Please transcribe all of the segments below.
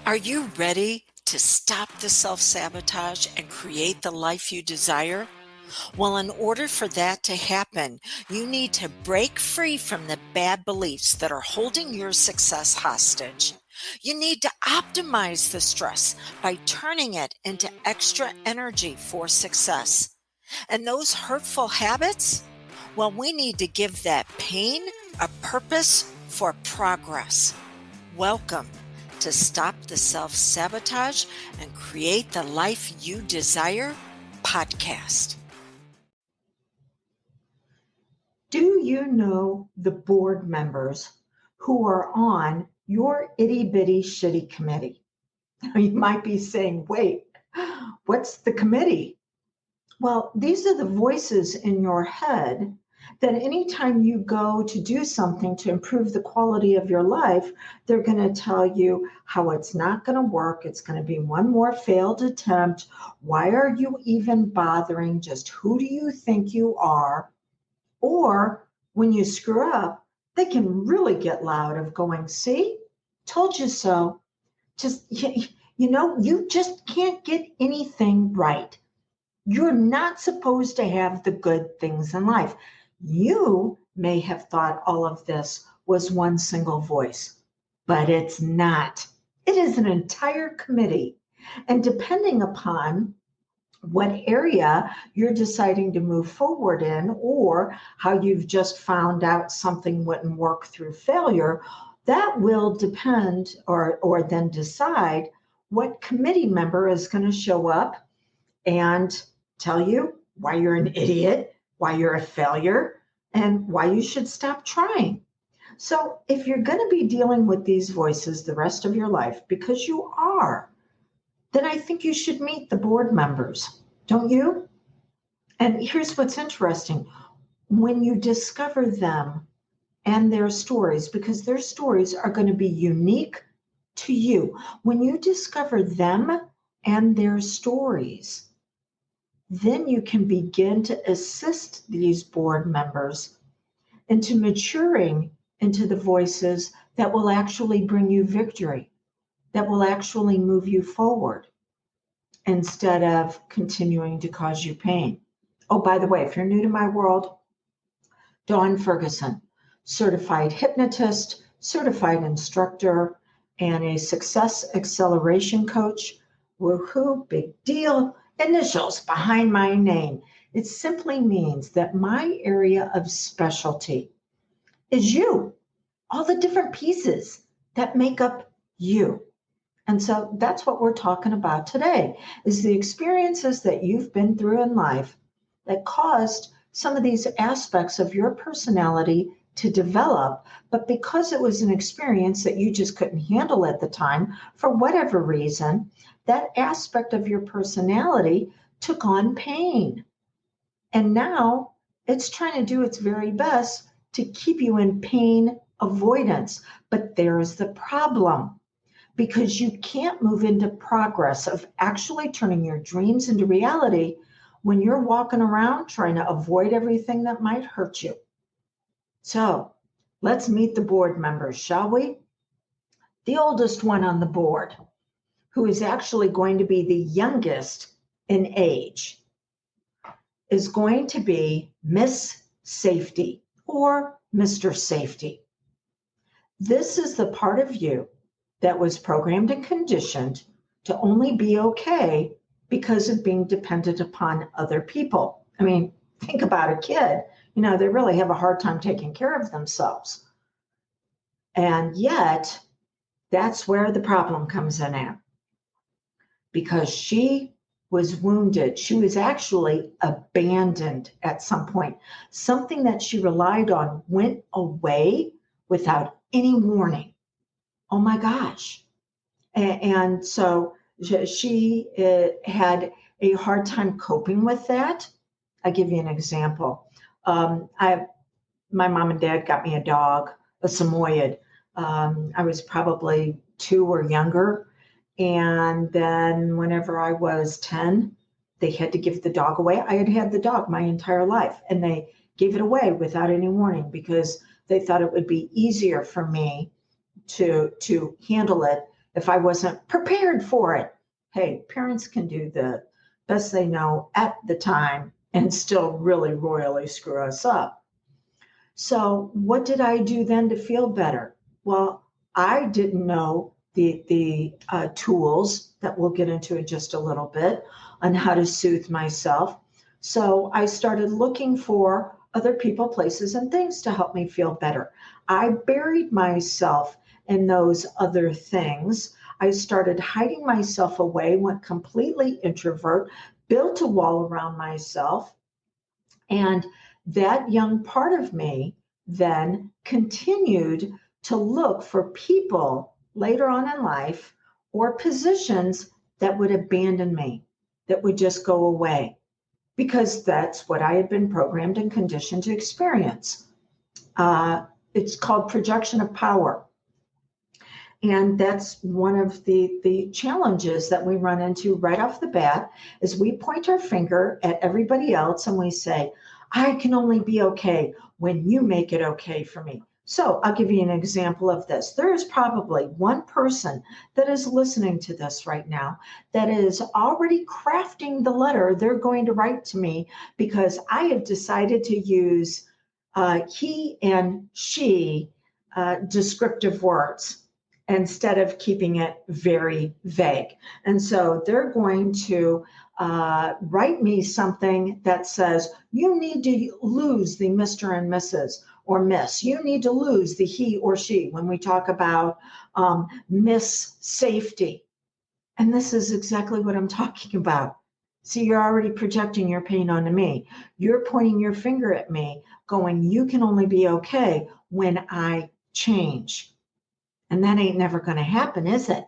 Are you ready to stop the self-sabotage and create the life you desire? Well, in order for that to happen, you need to break free from the bad beliefs that are holding your success hostage. You need to optimize the stress by turning it into extra energy for success. And those hurtful habits? Well, we need to give that pain a purpose for progress. Welcome to Stop the Self-Sabotage and Create the Life You Desire podcast. Do you know the board members who are on your Itty-Bitty-Shitty committee? You might be saying, wait, what's the committee? Well, these are the voices in your head that anytime you go to do something to improve the quality of your life, they're going to tell you how it's not going to work. It's going to be one more failed attempt. Why are you even bothering? Just who do you think you are? Or when you screw up, they can really get loud of going, see, told you so. You just can't get anything right. You're not supposed to have the good things in life. You may have thought all of this was one single voice, but it's not. It is an entire committee. And depending upon what area you're deciding to move forward in, or how you've just found out something wouldn't work through failure, that will depend or then decide what committee member is going to show up and tell you why you're an idiot, why you're a failure, and why you should stop trying. So if you're going to be dealing with these voices the rest of your life, because you are, then I think you should meet the board members, don't you? And here's what's interesting. When you discover them and their stories, because their stories are going to be unique to you, when you discover them and their stories, then you can begin to assist these board members into maturing into the voices that will actually bring you victory, that will actually move you forward instead of continuing to cause you pain. Oh, by the way, if you're new to my world, Dawn Ferguson, certified hypnotist, certified instructor, and a success acceleration coach. Woohoo, big deal. Initials behind my name. It simply means that my area of specialty is you, all the different pieces that make up you. And so that's what we're talking about today, is the experiences that you've been through in life that caused some of these aspects of your personality to develop, but because it was an experience that you just couldn't handle at the time, for whatever reason, that aspect of your personality took on pain. And now it's trying to do its very best to keep you in pain avoidance. But there's the problem, because you can't move into progress of actually turning your dreams into reality when you're walking around trying to avoid everything that might hurt you. So let's meet the board members, shall we? The oldest one on the board, who is actually going to be the youngest in age, is going to be Miss Safety or Mr. Safety. This is the part of you that was programmed and conditioned to only be okay because of being dependent upon other people. I mean, think about a kid. They really have a hard time taking care of themselves. And yet, that's where the problem comes in at. Because she was wounded. She was actually abandoned at some point. Something that she relied on went away without any warning. Oh my gosh. And so she had a hard time coping with that. I'll give you an example. My mom and dad got me a dog, a Samoyed. I was probably 2 or younger. And then whenever I was 10, they had to give the dog away. I had the dog my entire life, and they gave it away without any warning because they thought it would be easier for me to handle it if I wasn't prepared for it. Hey, parents can do the best they know at the time and still really royally screw us up. So what did I do then to feel better? Well, I didn't know the tools that we'll get into in just a little bit on how to soothe myself. So I started looking for other people, places, and things to help me feel better. I buried myself in those other things. I started hiding myself away, went completely introvert, built a wall around myself. And that young part of me then continued to look for people later on in life or positions that would abandon me, that would just go away, because that's what I had been programmed and conditioned to experience. It's called projection of power. And that's one of the challenges that we run into right off the bat is we point our finger at everybody else and we say, I can only be okay when you make it okay for me. So I'll give you an example of this. There is probably one person that is listening to this right now that is already crafting the letter they're going to write to me because I have decided to use he and she descriptive words instead of keeping it very vague. And so they're going to write me something that says, you need to lose the Mr. and Mrs. or Miss. You need to lose the he or she when we talk about Miss Safety. And this is exactly what I'm talking about. See, you're already projecting your pain onto me. You're pointing your finger at me, going, you can only be okay when I change. And that ain't never going to happen, is it?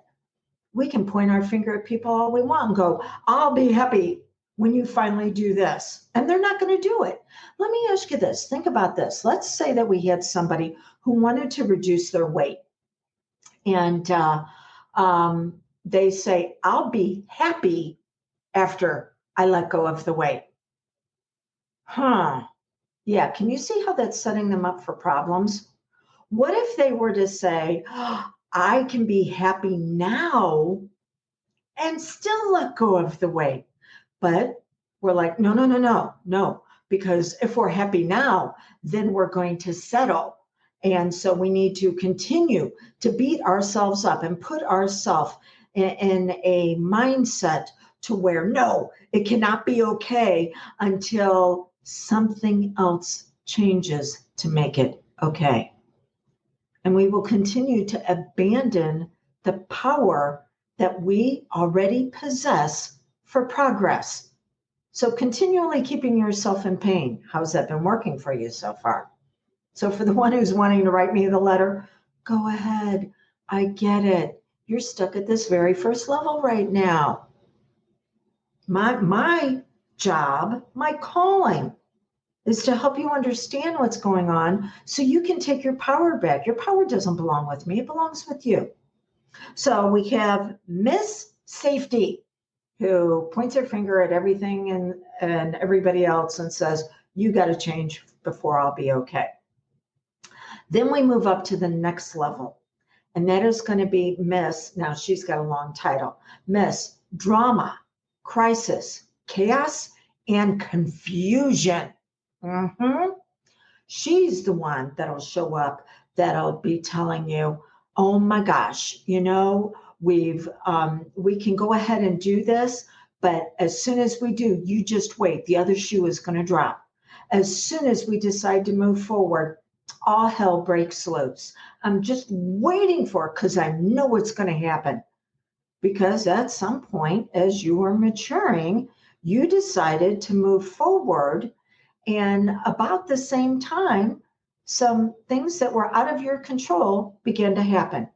We can point our finger at people all we want and go, I'll be happy when you finally do this. And they're not going to do it. Let me ask you this. Think about this. Let's say that we had somebody who wanted to reduce their weight. And they say, I'll be happy after I let go of the weight. Yeah. Can you see how that's setting them up for problems? What if they were to say, I can be happy now and still let go of the weight? But we're like, no, because if we're happy now, then we're going to settle. And so we need to continue to beat ourselves up and put ourselves in a mindset to where, no, it cannot be okay until something else changes to make it okay. And we will continue to abandon the power that we already possess for progress. So continually keeping yourself in pain. How's that been working for you so far? So for the one who's wanting to write me the letter, go ahead. I get it. You're stuck at this very first level right now. My job, my calling is to help you understand what's going on so you can take your power back. Your power doesn't belong with me, it belongs with you. So we have Miss Safety, who points her finger at everything and everybody else and says, you got to change before I'll be okay. Then we move up to the next level, and that is going to be Miss, now she's got a long title, Miss Drama, Crisis, Chaos, and Confusion. She's the one that'll show up, that'll be telling you, oh my gosh, we can go ahead and do this, but as soon as we do, you just wait. The other shoe is going to drop. As soon as we decide to move forward, all hell breaks loose. I'm just waiting for it because I know it's going to happen. Because at some point, as you were maturing, you decided to move forward. And about the same time, some things that were out of your control began to happen.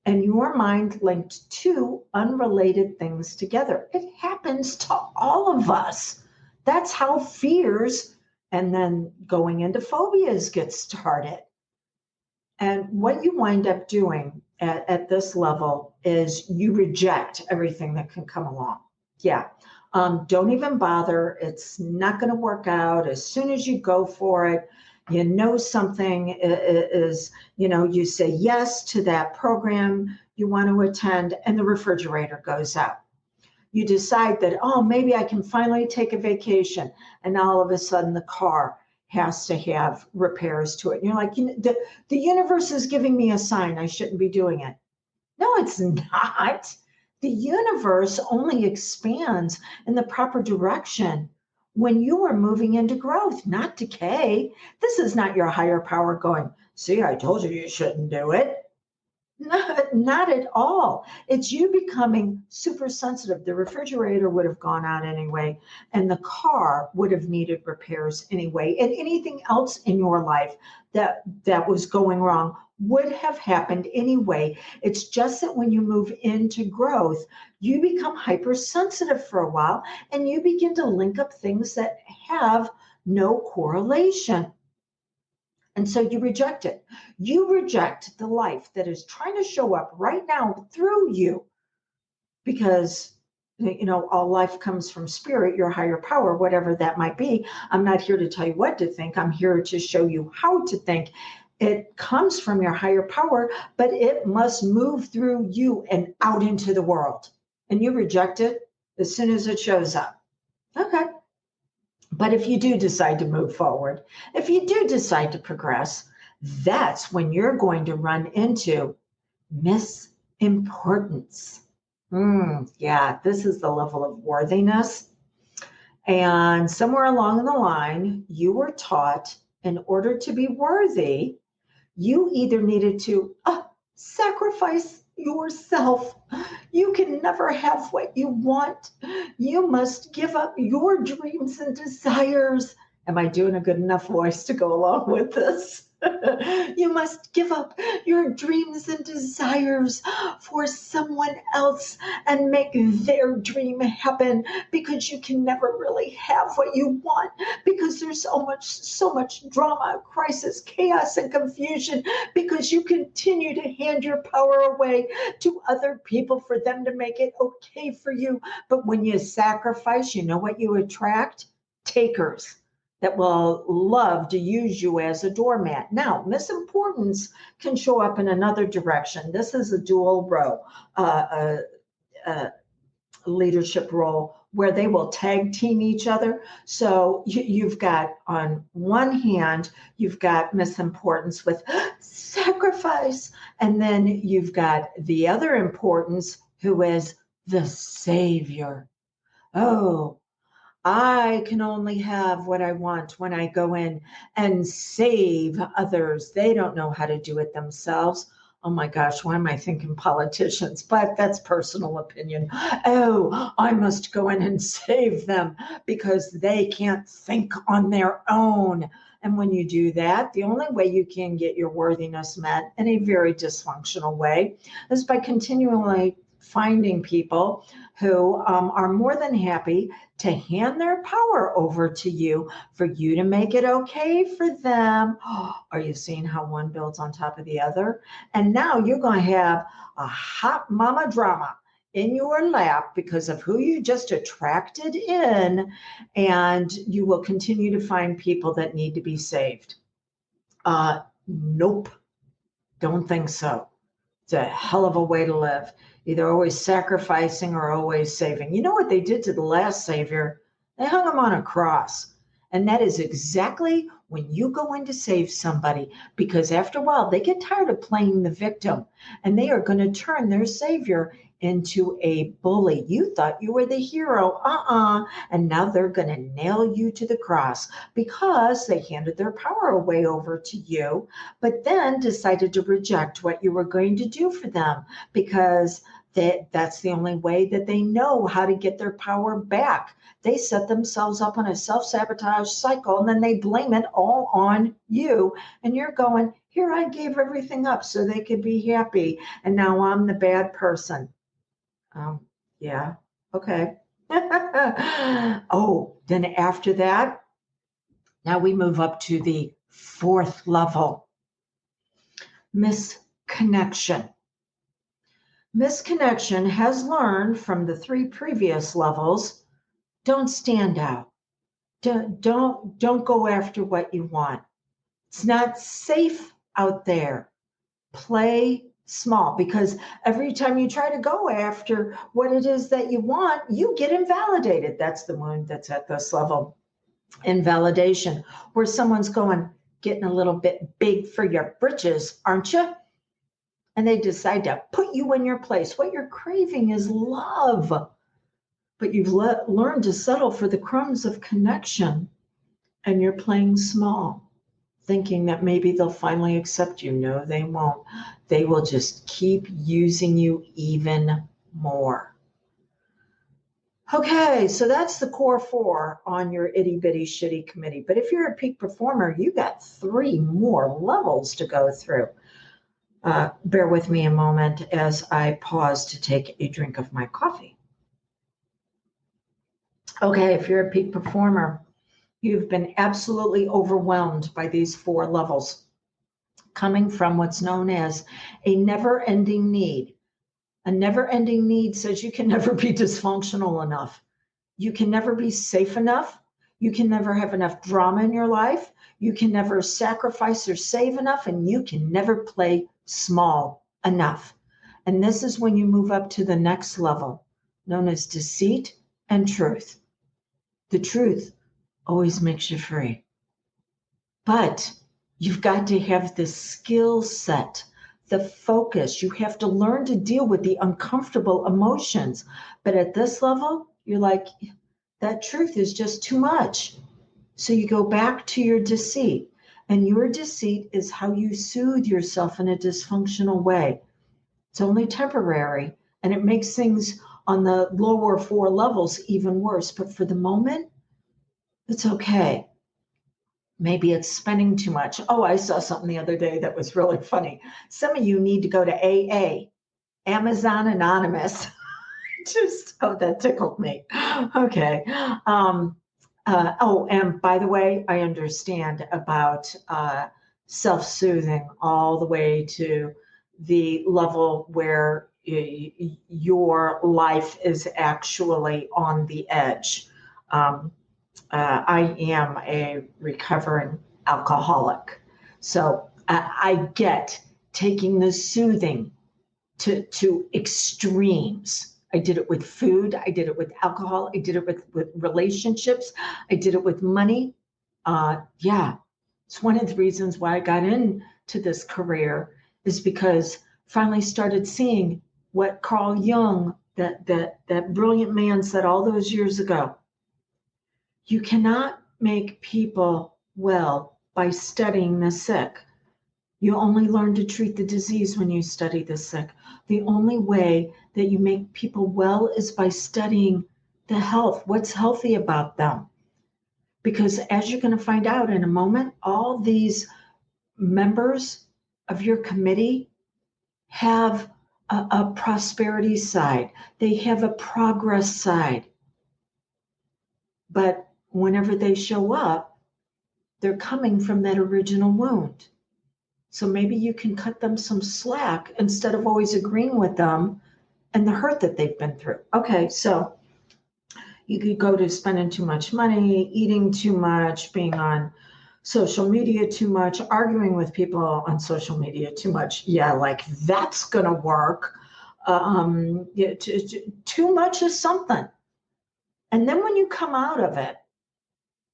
And your mind linked two unrelated things together. It happens to all of us. That's how fears and then going into phobias get started. And what you wind up doing at this level is you reject everything that can come along. Yeah. Don't even bother. It's not going to work out. As soon as you go for it, something is, you say yes to that program. you want to attend, and the refrigerator goes out. You decide that, oh, maybe I can finally take a vacation. And all of a sudden the car has to have repairs to it. And you're like, the universe is giving me a sign I shouldn't be doing it. No, it's not. The universe only expands in the proper direction when you are moving into growth, not decay. This is not your higher power going, see, I told you you shouldn't do it. Not at all. It's you becoming super sensitive. The refrigerator would have gone out anyway, and the car would have needed repairs anyway. And anything else in your life that was going wrong would have happened anyway. It's just that when you move into growth, you become hypersensitive for a while, and you begin to link up things that have no correlation. And so you reject it. You reject the life that is trying to show up right now through you, because all life comes from spirit, your higher power, whatever that might be. I'm not here to tell you what to think. I'm here to show you how to think. It comes from your higher power, but it must move through you and out into the world. And you reject it as soon as it shows up. Okay. But if you do decide to move forward, if you do decide to progress, that's when you're going to run into misimportance. Yeah, this is the level of worthiness. And somewhere along the line, you were taught in order to be worthy, you either needed to sacrifice yourself. You can never have what you want. You must give up your dreams and desires. Am I doing a good enough voice to go along with this? You must give up your dreams and desires for someone else and make their dream happen, because you can never really have what you want, because there's so much drama, crisis, chaos, and confusion, because you continue to hand your power away to other people for them to make it okay for you. But when you sacrifice, you know what you attract? Takers that will love to use you as a doormat. Now, misimportance can show up in another direction. This is a dual role, leadership role, where they will tag team each other. So you've got, on one hand, you've got misimportance with sacrifice, and then you've got the other importance, who is the savior. Oh, I can only have what I want when I go in and save others. They don't know how to do it themselves. Oh my gosh, why am I thinking politicians? But that's personal opinion. Oh, I must go in and save them because they can't think on their own. And when you do that, the only way you can get your worthiness met in a very dysfunctional way is by continually finding people who are more than happy to hand their power over to you for you to make it okay for them. Are you seeing how one builds on top of the other? And now you're going to have a hot mama drama in your lap because of who you just attracted in, and you will continue to find people that need to be saved. Nope, don't think so. It's a hell of a way to live. Either always sacrificing or always saving. You know what they did to the last savior? They hung him on a cross. And that is exactly when you go in to save somebody, because after a while they get tired of playing the victim and they are going to turn their savior into a bully. You thought you were the hero. And now they're going to nail you to the cross because they handed their power away over to you, but then decided to reject what you were going to do for them, because that's the only way that they know how to get their power back. They set themselves up on a self-sabotage cycle, and then they blame it all on you. And you're going, here, I gave everything up so they could be happy, and now I'm the bad person. Yeah, okay. Oh, then after that, now we move up to the fourth level. Misconnection. Misconnection has learned from the three previous levels, don't stand out. Don't go after what you want. It's not safe out there. Play small, because every time you try to go after what it is that you want, you get invalidated. That's the wound that's at this level. Invalidation, where someone's going, getting a little bit big for your britches, aren't you? And they decide to put you in your place. What you're craving is love, but you've learned to settle for the crumbs of connection, and you're playing small, thinking that maybe they'll finally accept you. No, they won't. They will just keep using you even more. Okay, so that's the core 4 on your Itty-Bitty-Shitty committee. But if you're a peak performer, you got 3 more levels to go through. Bear with me a moment as I pause to take a drink of my coffee. Okay, if you're a peak performer, you've been absolutely overwhelmed by these 4 levels, coming from what's known as a never-ending need. A never-ending need says you can never be dysfunctional enough. You can never be safe enough. You can never have enough drama in your life. You can never sacrifice or save enough, and you can never play small enough. And this is when you move up to the next level, known as deceit and truth. The truth always makes you free. But you've got to have the skill set, the focus. You have to learn to deal with the uncomfortable emotions. But at this level, you're like, that truth is just too much. So you go back to your deceit. And your deceit is how you soothe yourself in a dysfunctional way. It's only temporary, and it makes things on the lower 4 levels even worse. But for the moment, it's okay. Maybe it's spending too much. Oh, I saw something the other day that was really funny. Some of you need to go to AA, Amazon Anonymous. That tickled me. Okay. And by the way, I understand about self-soothing all the way to the level where your life is actually on the edge. I am a recovering alcoholic. So I get taking the soothing to extremes. I did it with food. I did it with alcohol. I did it with relationships. I did it with money. It's one of the reasons why I got into this career, is because finally started seeing what Carl Jung, that brilliant man, said all those years ago. You cannot make people well by studying the sick. You only learn to treat the disease when you study the sick. The only way that you make people well is by studying the health, what's healthy about them. Because as you're going to find out in a moment, all these members of your committee have a prosperity side. They have a progress side. But whenever they show up, they're coming from that original wound. So maybe you can cut them some slack instead of always agreeing with them and the hurt that they've been through. Okay, so you could go to spending too much money, eating too much, being on social media too much, arguing with people on social media too much. Yeah, like that's going to work. Too much is something. And then when you come out of it,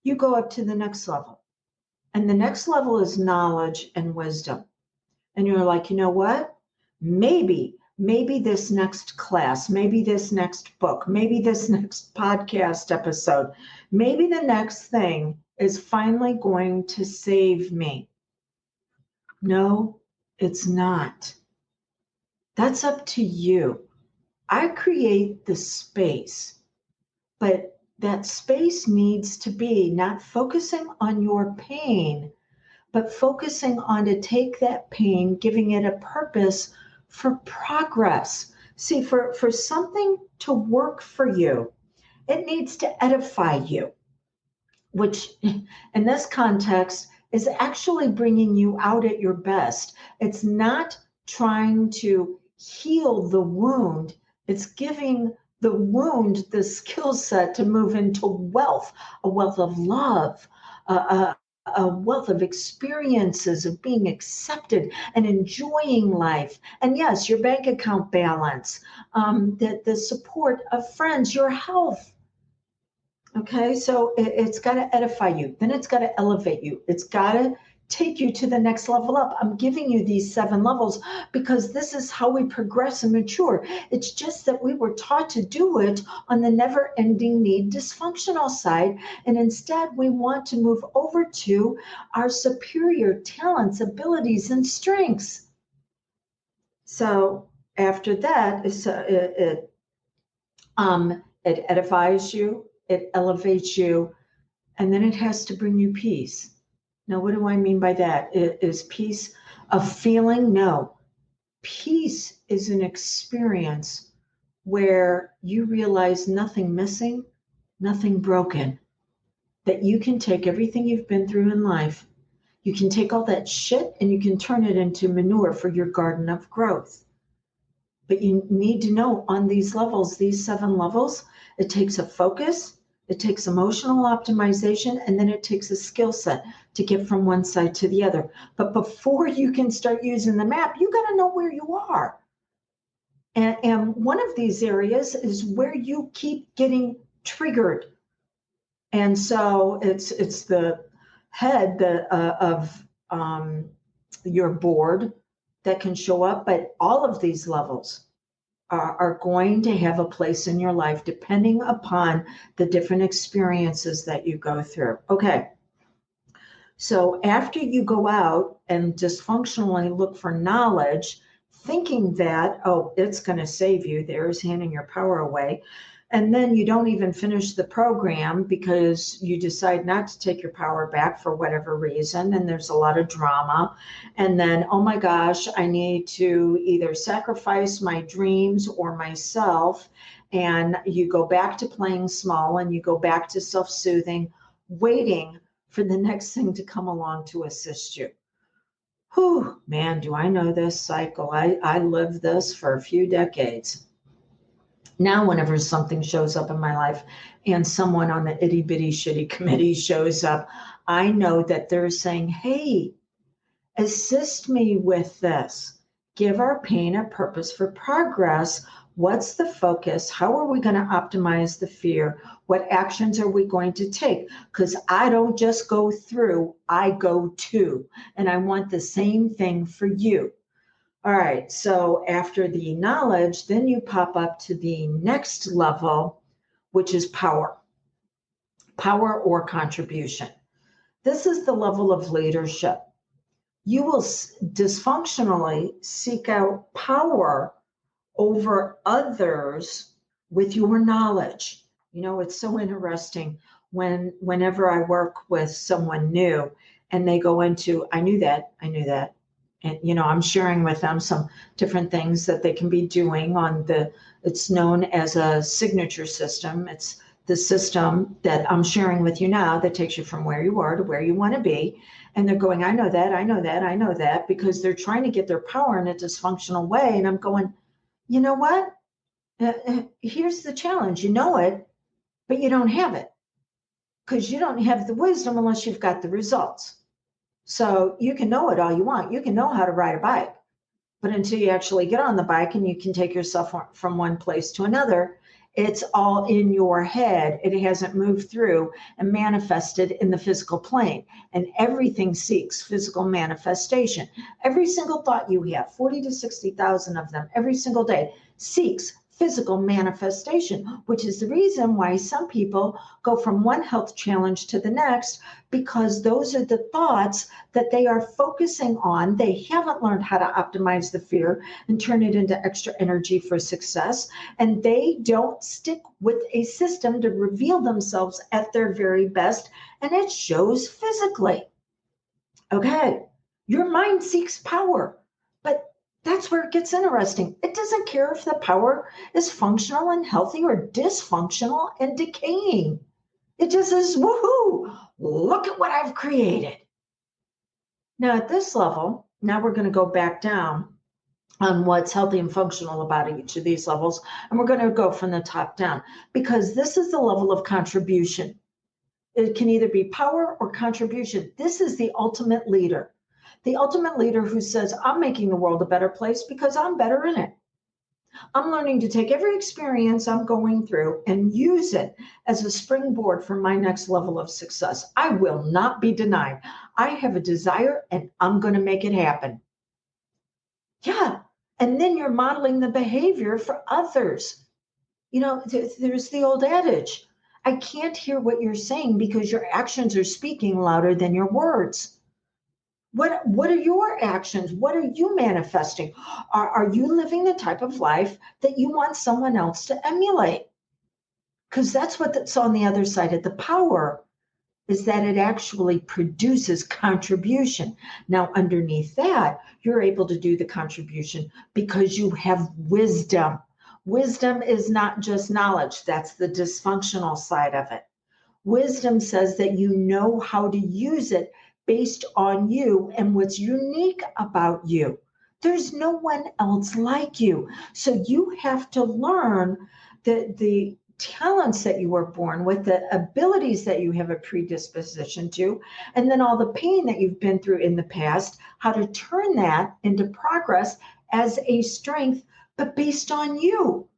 you go up to the next level. And the next level is knowledge and wisdom. And you're like, you know what? Maybe this next class, maybe this next book, maybe this next podcast episode, maybe the next thing is finally going to save me. No, it's not. That's up to you. I create the space, but that space needs to be not focusing on your pain, but focusing on to take that pain, giving it a purpose for progress. See, for something to work for you, it needs to edify you, which in this context is actually bringing you out at your best. It's not trying to heal the wound. It's giving the wound the skill set to move into wealth, a wealth of love, a wealth of experiences of being accepted and enjoying life. And yes, your bank account balance, the support of friends, your health. Okay, so it's got to edify you. Then it's got to elevate you. It's got to take you to the next level up. I'm giving you these 7 levels because this is how we progress and mature. It's just that we were taught to do it on the never ending need dysfunctional side. And instead, we want to move over to our superior talents, abilities, and strengths. So after that, it edifies you, it elevates you, and then it has to bring you peace. Now, what do I mean by that? Is peace a feeling? No. Peace is an experience where you realize nothing missing, nothing broken, that you can take everything you've been through in life, you can take all that shit and you can turn it into manure for your garden of growth. But you need to know on these levels, these 7 levels, it takes a focus, it takes emotional optimization, and then it takes a skill set to get from one side to the other. But before you can start using the map, you got to know where you are. And one of these areas is where you keep getting triggered. And so it's the head of your board that can show up, but all of these levels are going to have a place in your life depending upon the different experiences that you go through. Okay. So after you go out and dysfunctionally look for knowledge, thinking that, oh, it's going to save you, there's handing your power away. And then you don't even finish the program because you decide not to take your power back for whatever reason. And there's a lot of drama. And then, oh my gosh, I need to either sacrifice my dreams or myself. And you go back to playing small and you go back to self-soothing, waiting for the next thing to come along to assist you. Whew, man, do I know this cycle? I lived this for a few decades. Now, whenever something shows up in my life and someone on the Itty-Bitty-Shitty committee shows up, I know that they're saying, hey, assist me with this. Give our pain a purpose for progress. What's the focus? How are we going to optimize the fear? What actions are we going to take? Because I don't just go through, I go to. And I want the same thing for you. All right, so after the knowledge, then you pop up to the next level, which is power or contribution. This is the level of leadership. You will dysfunctionally seek out power over others with your knowledge. You know, it's so interesting whenever I work with someone new and they go into, I knew that. And, you know, I'm sharing with them some different things that they can be doing on it's known as a signature system. It's the system that I'm sharing with you now that takes you from where you are to where you want to be. And they're going, I know that, because they're trying to get their power in a dysfunctional way. And I'm going, you know what? Here's the challenge. You know it, but you don't have it because you don't have the wisdom unless you've got the results. So you can know it all you want. You can know how to ride a bike, but until you actually get on the bike and you can take yourself from one place to another, it's all in your head. It hasn't moved through and manifested in the physical plane. And everything seeks physical manifestation. Every single thought you have, 40 to 60,000 of them every single day, seeks physical manifestation, which is the reason why some people go from one health challenge to the next, because those are the thoughts that they are focusing on. They haven't learned how to optimize the fear and turn it into extra energy for success. And they don't stick with a system to reveal themselves at their very best. And it shows physically. Okay, your mind seeks power, but that's where it gets interesting. It doesn't care if the power is functional and healthy or dysfunctional and decaying. It just says, woohoo, look at what I've created. Now at this level, now we're going to go back down on what's healthy and functional about each of these levels. And we're going to go from the top down because this is the level of contribution. It can either be power or contribution. This is the ultimate leader. The ultimate leader who says, I'm making the world a better place because I'm better in it. I'm learning to take every experience I'm going through and use it as a springboard for my next level of success. I will not be denied. I have a desire and I'm going to make it happen. Yeah. And then you're modeling the behavior for others. You know, there's the old adage, I can't hear what you're saying because your actions are speaking louder than your words. What are your actions? What are you manifesting? Are you living the type of life that you want someone else to emulate? Because that's what's on the other side of the power, is that it actually produces contribution. Now, underneath that, you're able to do the contribution because you have wisdom. Wisdom is not just knowledge. That's the dysfunctional side of it. Wisdom says that you know how to use it based on you and what's unique about you. There's no one else like you. So you have to learn the talents that you were born with, the abilities that you have a predisposition to, and then all the pain that you've been through in the past, how to turn that into progress as a strength, but based on you.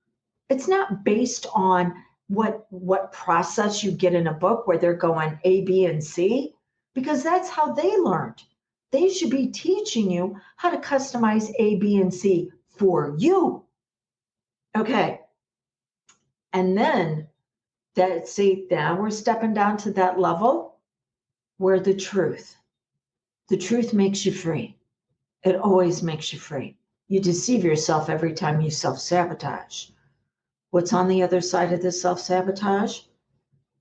It's not based on what process you get in a book where they're going A, B, and C, because that's how they learned. They should be teaching you how to customize A, B, and C for you. Okay. And then now we're stepping down to that level where the truth makes you free. It always makes you free. You deceive yourself every time you self-sabotage. What's on the other side of this self-sabotage?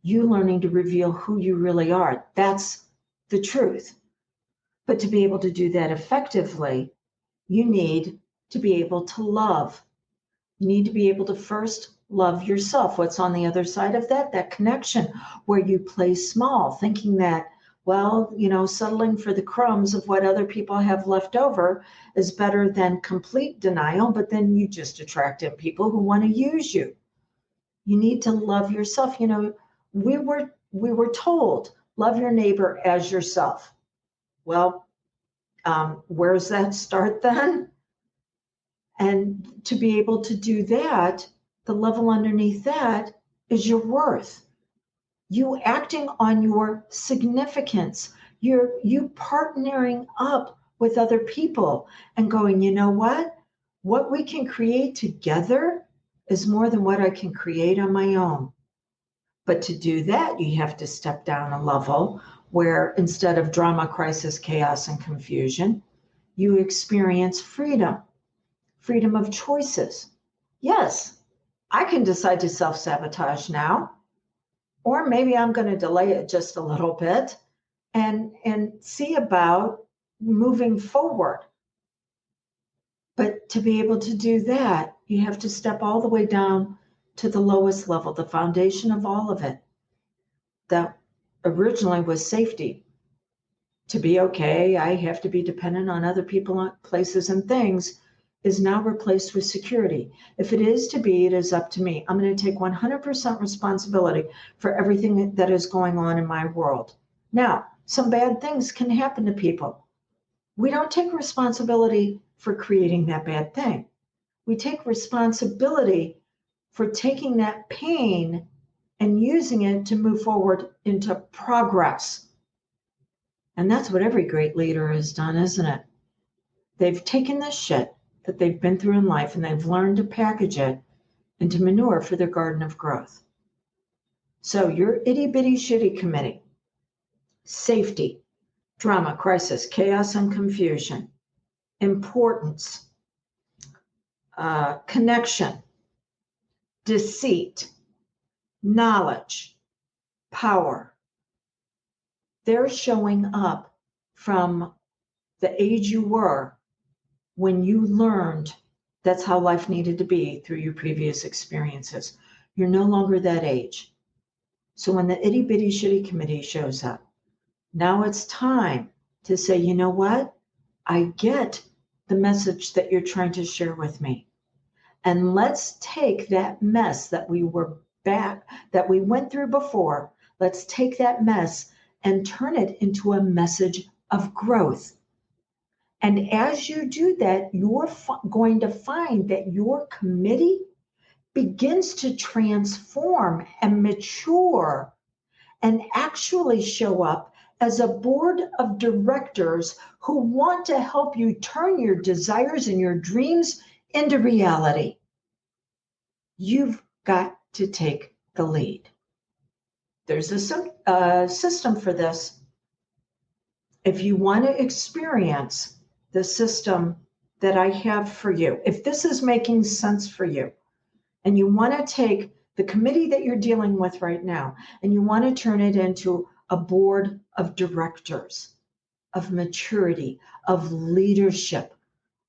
You learning to reveal who you really are. That's the truth. But to be able to do that effectively, you need to be able to love. You need to be able to first love yourself. What's on the other side of that? That connection where you play small, thinking that, well, settling for the crumbs of what other people have left over is better than complete denial, but then you just attract in people who want to use you. You need to love yourself. We were told, love your neighbor as yourself. Well, where's that start then? And to be able to do that, the level underneath that is your worth. You acting on your significance. You partnering up with other people and going, you know what? What we can create together is more than what I can create on my own. But to do that, you have to step down a level where instead of drama, crisis, chaos, and confusion, you experience freedom of choices. Yes, I can decide to self-sabotage now, or maybe I'm going to delay it just a little bit and see about moving forward. But to be able to do that, you have to step all the way down to the lowest level, the foundation of all of it. That originally was safety. To be okay, I have to be dependent on other people, places, and things, is now replaced with security. If it is to be, it is up to me. I'm going to take 100% responsibility for everything that is going on in my world. Now, some bad things can happen to people. We don't take responsibility for creating that bad thing. We take responsibility for taking that pain and using it to move forward into progress. And that's what every great leader has done, isn't it? They've taken this shit that they've been through in life and they've learned to package it into manure for their garden of growth. So your Itty-Bitty-Shitty committee: safety, drama, crisis, chaos, and confusion; importance, connection, deceit, knowledge, power. They're showing up from the age you were when you learned that's how life needed to be through your previous experiences. You're no longer that age. So when the Itty-Bitty-Shitty committee shows up, now it's time to say, you know what? I get the message that you're trying to share with me. And let's take that mess that we went through before. Let's take that mess and turn it into a message of growth. And as you do that, you're going to find that your committee begins to transform and mature and actually show up as a board of directors who want to help you turn your desires and your dreams into reality. You've got to take the lead. There's a system for this. If you want to experience the system that I have for you, if this is making sense for you, and you want to take the committee that you're dealing with right now, and you want to turn it into a board of directors, of maturity, of leadership,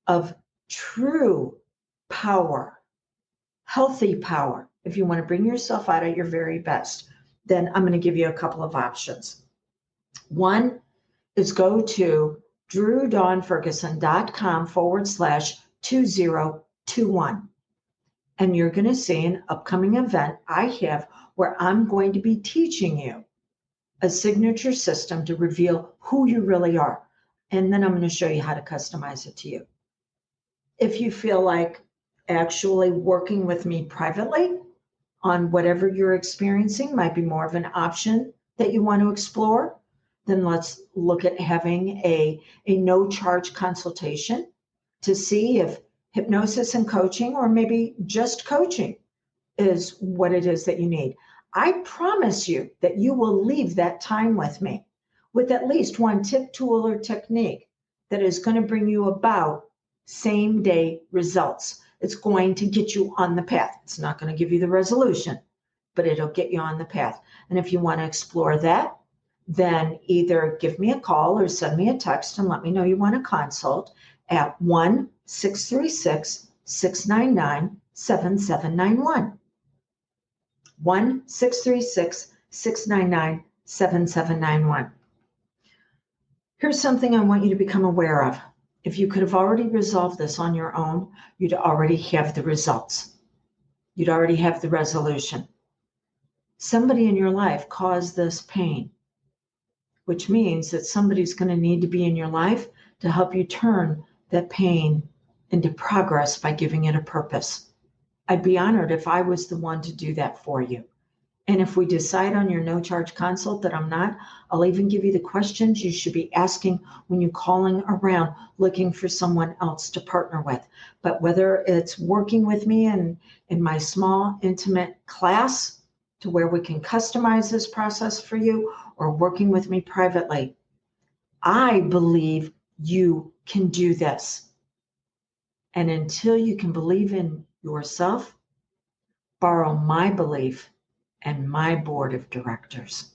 of true power, healthy power. If you want to bring yourself out at your very best, then I'm going to give you a couple of options. One is go to drewdawnferguson.com/2021. And you're going to see an upcoming event I have where I'm going to be teaching you a signature system to reveal who you really are. And then I'm going to show you how to customize it to you. If you feel like actually working with me privately on whatever you're experiencing might be more of an option that you want to explore, then let's look at having a no charge consultation to see if hypnosis and coaching, or maybe just coaching, is what it is that you need. I promise you that you will leave that time with me with at least one tip, tool, or technique that is going to bring you about same day results. It's going to get you on the path. It's not going to give you the resolution, but it'll get you on the path. And if you want to explore that, then either give me a call or send me a text and let me know you want to consult at 1-636-699-7791. 1-636-699-7791. Here's something I want you to become aware of. If you could have already resolved this on your own, you'd already have the results. You'd already have the resolution. Somebody in your life caused this pain, which means that somebody's going to need to be in your life to help you turn that pain into progress by giving it a purpose. I'd be honored if I was the one to do that for you. And if we decide on your no charge consult that I'm not, I'll even give you the questions you should be asking when you're calling around looking for someone else to partner with. But whether it's working with me in my small, intimate class to where we can customize this process for you, or working with me privately, I believe you can do this. And until you can believe in yourself, borrow my belief and my board of directors.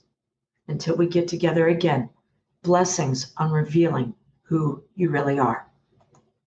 Until we get together again, blessings on revealing who you really are.